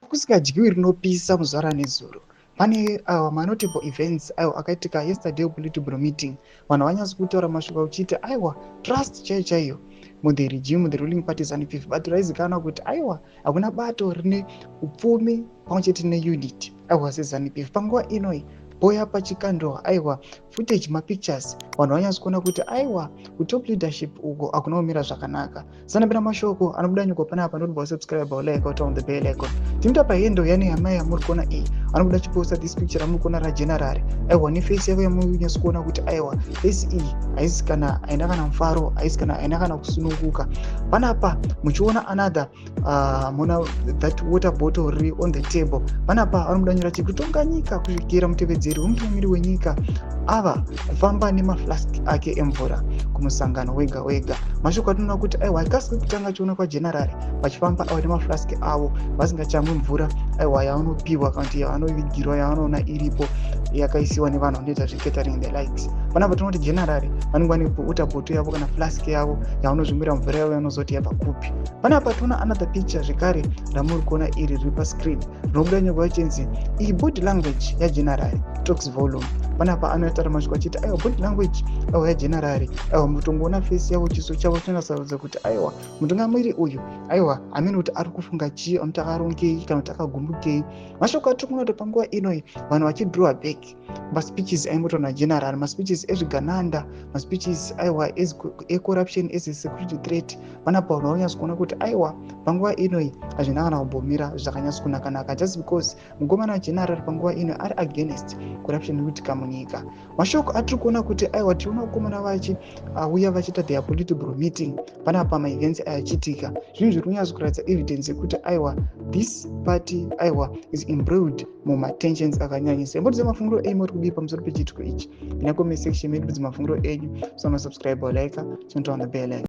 kusingadyiwi rinopisa muzara nezuro. Pane manotable events aiwa akaitika yesterday political meeting. Vanhu vanyatsa kutaura mashoko uchiti aiwa trust chaiyo muthe regime, the ruling party ZANU-PF, but raizikanwa kuti aiwa hakuna bato rine upfumi pamwechete neunity aiwa seZANU-PF. Panguva inoi boya pachikando aiwa footage mapictures vanhu vanyatsa kuona kuti aiwa kutop leadership uko hakuna kumira zvakanaka. Sanapera mashoko anobuda nyuko panapa ndoti subscribe like on the bell icon. Timuta pahendo yani hama yamuri kuona iyi anobuda chiposta this picture amuri kuona ragenerary aiwa neface yavo yamunyatsa kuona kuti aiwa face iyi haisi kana haina kana mufaro, haisi kana haina kana kusununguka. Panapa muchiona another muna that water bottle riri on the table. Panapa anobuda nyora chikutonga nyika kusvikira mutevedzeri wemutungamiri wenyika ava kufamba nemaflask ake emvura kumusangano wega wega. Mashoko atinoona kuti aiwa ikasike kutanga chiona kwagenerary vachifamba ava nemaflask avo vasingachamwi mvura aiwa yavanopihwa kana kuti yavanovigirwa yavanoona iripo yakaisiwa nevanhu vanoita zvecatering the likes. Panapa tinoona kuti generally vanenge vane water bottle yavo kana flask yavo yavanozvimwira mvura yavo yavanozoti yapakupi. Panapa tinoona another picture zvekare ramuri kuona iri riri pascreen rinobuda nyogwa chenzi iyi body language yagenerary talks volume. Panapa anotaura mashoko achiti aiwa body language aiwa yagenerary aiwa mutongoona face yavo chiso chavo chinosarodza kuti aiwa mutungamiri uyu aiwa amene kuti ari kufunga chii, anoti akarongei kana kuti akagumbukei. Mashoko atinoona kuti panguva inoi vanhu vachidrowa back maspeeches aimbotaura nagenerary, maspeeches ezvigananda, maspeeches aiwa ecorruption as a security threat. Panapa vanhu vanyatsa kuona kuti aiwa panguva inoi hazvina kana kumbomira zvakanyatsa kunakanaka just because mukomana wagenerary panguva inoi ari against corruption inoitika munyika. Mashoko atiri kuona kuti aiwa tiona kukomana vachiuya vachiita their political meeting panapa maevents ayachitika. Zvinhu zviri kunyatsa kuratidza evidence yekuti aiwa this party aiwa is embroiled mumatensions akanyanyisa. Imbotidze mafungiro enyu muri kudii pamusoro pechiitiko ichi. Pina comment section medu kudze mafungiro enyu. So subscribe or like, turn on the bell icon.